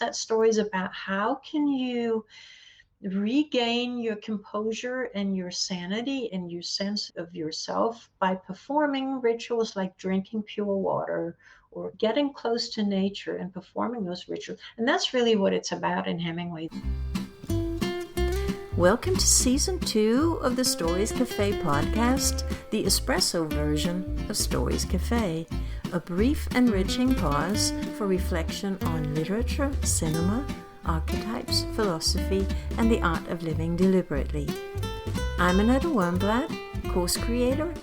That story is about how can you regain your composure and your sanity and your sense of yourself by performing rituals like drinking pure water or getting close to nature and performing those rituals. And that's really what it's about in Hemingway. Welcome to Season 2 of the Stories Cafe podcast, the espresso version of Stories Cafe, a brief, enriching pause for reflection on literature, cinema, archetypes, philosophy, and the art of living deliberately. I'm Annette Wernblatt, course creator,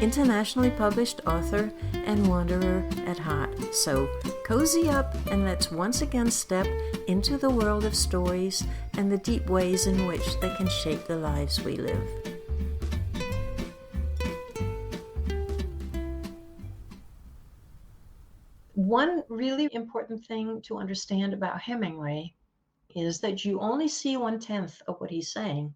internationally published author, and wanderer at heart. So cozy up and let's once again step into the world of stories and the deep ways in which they can shape the lives we live. One really important thing to understand about Hemingway is that you only see 1/10 of what he's saying.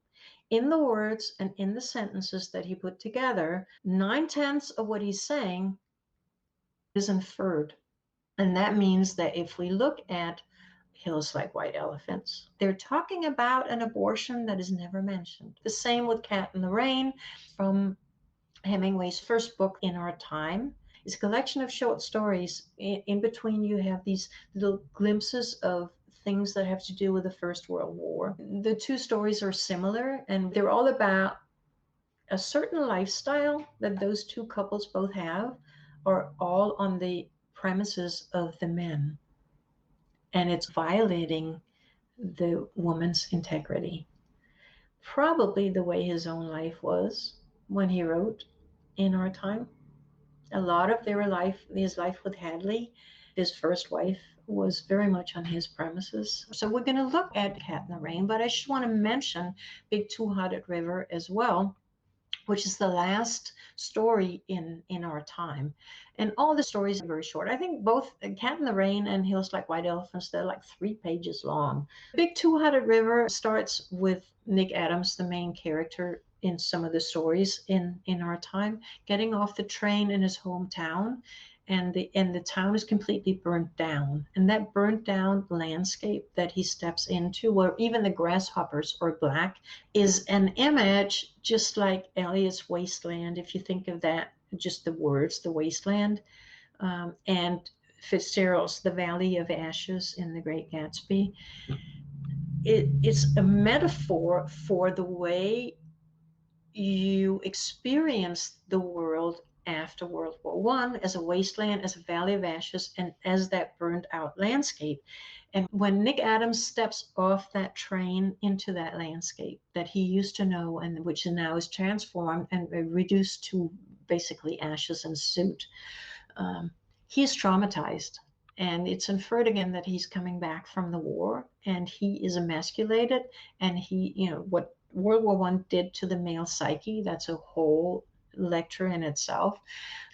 In the words and in the sentences that he put together, 9/10 of what he's saying is inferred. And that means that if we look at Hills Like White Elephants, they're talking about an abortion that is never mentioned. The same with Cat in the Rain from Hemingway's first book, In Our Time. It's a collection of short stories. In between, you have these little glimpses of things that have to do with the First World War. The two stories are similar, and they're all about a certain lifestyle that those two couples both have, are all on the premises of the men. And it's violating the woman's integrity. Probably the way his own life was when he wrote In Our Time. A lot of his life with Hadley, his first wife, was very much on his premises. So we're going to look at Cat in the Rain, but I just want to mention Big Two-Hearted River as well, which is the last story in Our Time. And all the stories are very short. I think both Cat in the Rain and Hills Like White Elephants, they're like 3 pages long. Big Two-Hearted River starts with Nick Adams, the main character in some of the stories in Our Time, getting off the train in his hometown, and the town is completely burnt down. And that burnt down landscape that he steps into, where even the grasshoppers are black, is an image just like Eliot's Wasteland, if you think of that, just the words, the wasteland, and Fitzgerald's The Valley of Ashes in The Great Gatsby. It's a metaphor for the way you experience the world after World War I as a wasteland, as a valley of ashes, and as that burned out landscape. And when Nick Adams steps off that train into that landscape that he used to know, and which now is transformed and reduced to basically ashes and soot, he's traumatized. And it's inferred again that he's coming back from the war and he is emasculated, and what World War I did to the male psyche, that's a whole lecture in itself.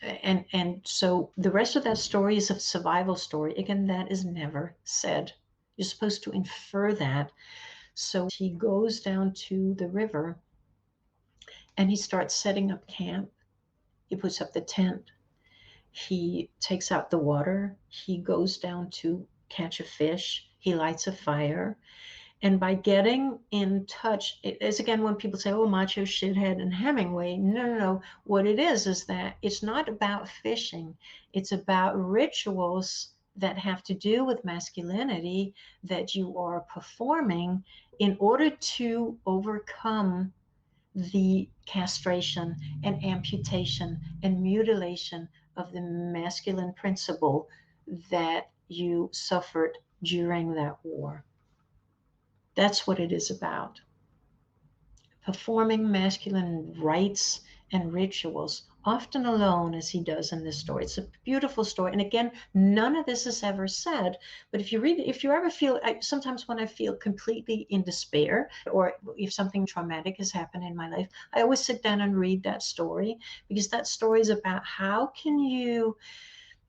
And so the rest of that story is a survival story. Again, that is never said. You're supposed to infer that. So he goes down to the river and he starts setting up camp. He puts up the tent. He takes out the water. He goes down to catch a fish. He lights a fire. And by getting in touch, it is again when people say, oh, macho, shithead, and Hemingway. No. What it is that it's not about fishing. It's about rituals that have to do with masculinity that you are performing in order to overcome the castration and amputation and mutilation of the masculine principle that you suffered during that war. That's what it is about. Performing masculine rites and rituals, often alone, as he does in this story. It's a beautiful story. And again, none of this is ever said. But if you read it, if you ever feel, sometimes when I feel completely in despair, or if something traumatic has happened in my life, I always sit down and read that story, because that story is about how can you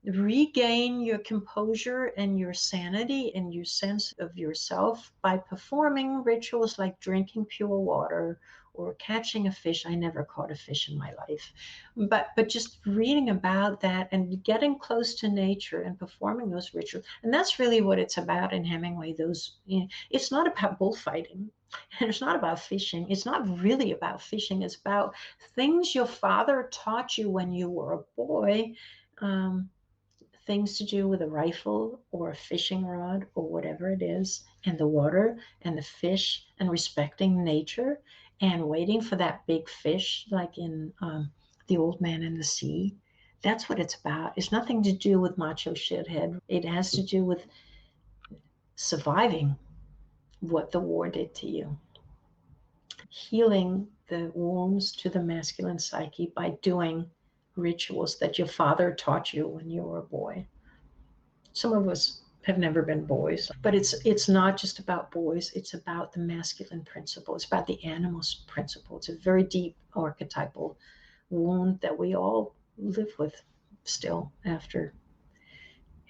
regain your composure and your sanity and your sense of yourself by performing rituals like drinking pure water or catching a fish. I never caught a fish in my life, but just reading about that and getting close to nature and performing those rituals. And that's really what it's about in Hemingway. It's not about bullfighting. And it's not about fishing. It's not really about fishing. It's about things your father taught you when you were a boy. Um, Things to do with a rifle or a fishing rod or whatever it is, and the water and the fish, and respecting nature and waiting for that big fish, like in The Old Man in the Sea. That's what it's about. It's nothing to do with macho shithead. It has to do with surviving what the war did to you, healing the wounds to the masculine psyche by doing rituals that your father taught you when you were a boy. Some of us have never been boys, but it's not just about boys. It's about the masculine principle. It's about the animal's principle. It's a very deep archetypal wound that we all live with still after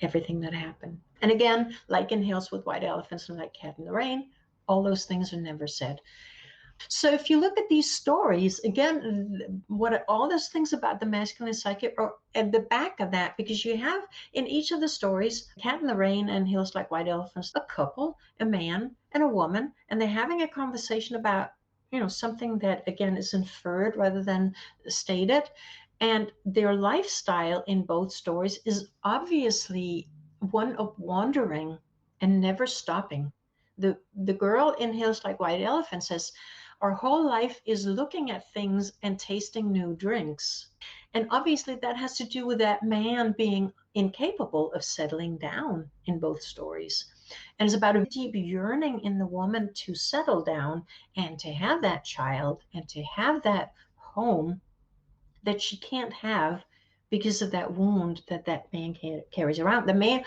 everything that happened. And again, like in Hills with White Elephants and like Cat in the Rain, all those things are never said. So if you look at these stories, again, what all those things about the masculine psyche are at the back of that, because you have in each of the stories, Cat in the Rain and Hills Like White Elephants, a couple, a man and a woman, and they're having a conversation about, something that again is inferred rather than stated. And their lifestyle in both stories is obviously one of wandering and never stopping. The girl in Hills Like White Elephants says, our whole life is looking at things and tasting new drinks. And obviously that has to do with that man being incapable of settling down in both stories. And it's about a deep yearning in the woman to settle down and to have that child and to have that home that she can't have because of that wound that man carries around. The man,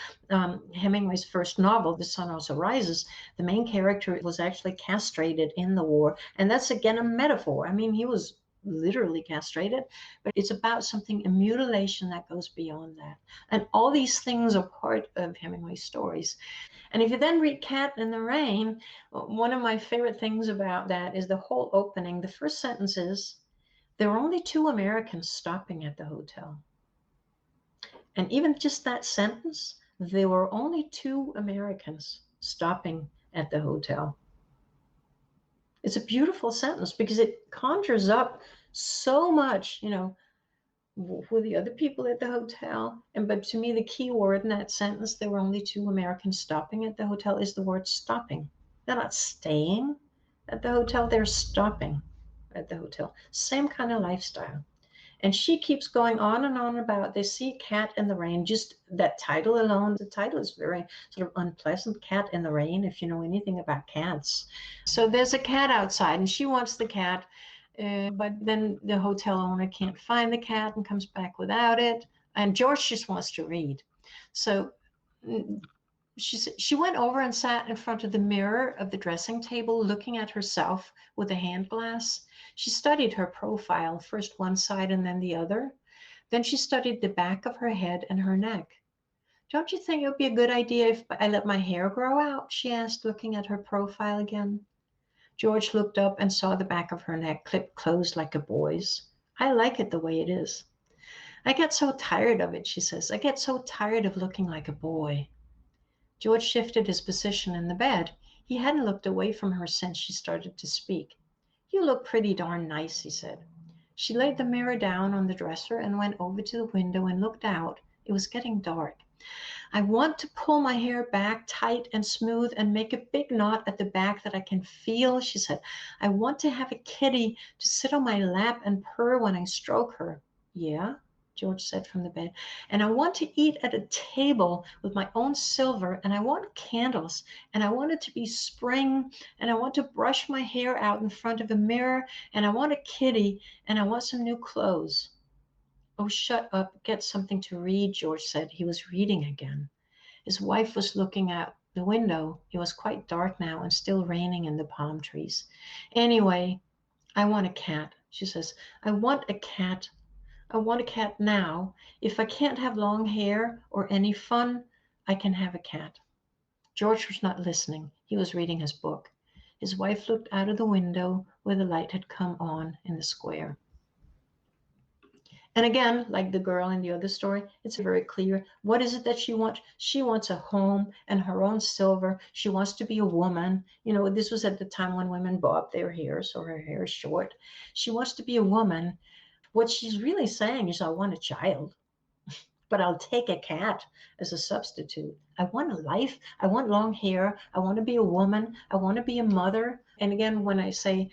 Hemingway's first novel, The Sun Also Rises, the main character was actually castrated in the war. And that's, again, a metaphor. I mean, he was literally castrated, but it's about something, a mutilation that goes beyond that. And all these things are part of Hemingway's stories. And if you then read Cat in the Rain, one of my favorite things about that is the whole opening. The first sentence is, there were only 2 Americans stopping at the hotel. And even just that sentence, there were only 2 Americans stopping at the hotel. It's a beautiful sentence because it conjures up so much, were the other people at the hotel? But to me, the key word in that sentence, there were only 2 Americans stopping at the hotel, is the word stopping. They're not staying at the hotel, they're stopping at the hotel. Same kind of lifestyle. And she keeps going on and on about, they see Cat in the Rain. Just that title alone, the title is very sort of unpleasant, Cat in the Rain, if you know anything about cats. So there's a cat outside and she wants the cat, but then the hotel owner can't find the cat and comes back without it. And George just wants to read. So she went over and sat in front of the mirror of the dressing table, looking at herself with a hand glass. She studied her profile, first one side and then the other. Then she studied the back of her head and her neck. Don't you think it would be a good idea if I let my hair grow out? She asked, looking at her profile again. George looked up and saw the back of her neck clipped closed like a boy's. I like it the way it is. I get so tired of it, she says. I get so tired of looking like a boy. George shifted his position in the bed. He hadn't looked away from her since she started to speak. You look pretty darn nice, he said. She laid the mirror down on the dresser and went over to the window and looked out. It was getting dark. I want to pull my hair back tight and smooth and make a big knot at the back that I can feel, she said. I want to have a kitty to sit on my lap and purr when I stroke her. Yeah, George said from the bed. And I want to eat at a table with my own silver, and I want candles, and I want it to be spring, and I want to brush my hair out in front of a mirror, and I want a kitty, and I want some new clothes. Oh, shut up, get something to read, George said. He was reading again. His wife was looking out the window. It was quite dark now and still raining in the palm trees. Anyway, I want a cat, she says. I want a cat. I want a cat now. If I can't have long hair or any fun, I can have a cat. George was not listening. He was reading his book. His wife looked out of the window where the light had come on in the square. And again, like the girl in the other story, it's very clear. What is it that she wants? She wants a home and her own silver. She wants to be a woman. This was at the time when women bobbed their hair, so her hair is short. She wants to be a woman. What she's really saying is, I want a child, but I'll take a cat as a substitute. I want a life. I want long hair. I want to be a woman. I want to be a mother. And again, when I say,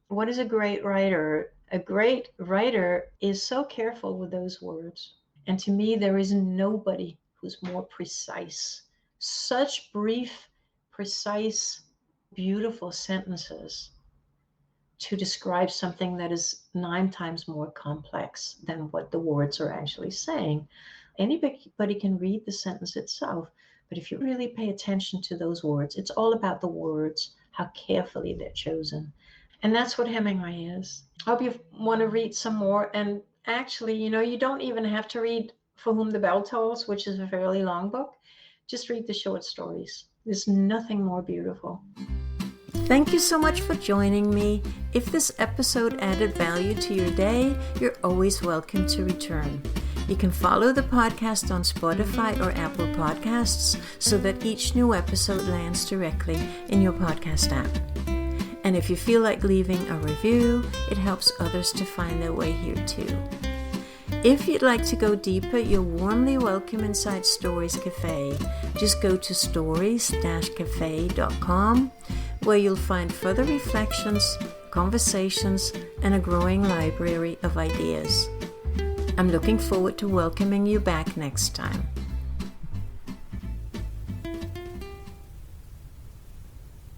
what is a great writer? A great writer is so careful with those words. And to me, there is nobody who's more precise. Such brief, precise, beautiful sentences to describe something that is 9 times more complex than what the words are actually saying. Anybody can read the sentence itself, but if you really pay attention to those words, it's all about the words, how carefully they're chosen. And that's what Hemingway is. I hope you want to read some more. And actually, you don't even have to read For Whom the Bell Tolls, which is a fairly long book. Just read the short stories. There's nothing more beautiful. Thank you so much for joining me. If this episode added value to your day, you're always welcome to return. You can follow the podcast on Spotify or Apple Podcasts so that each new episode lands directly in your podcast app. And if you feel like leaving a review, it helps others to find their way here too. If you'd like to go deeper, you're warmly welcome inside Stories Cafe. Just go to stories-cafe.com, where you'll find further reflections, conversations, and a growing library of ideas. I'm looking forward to welcoming you back next time.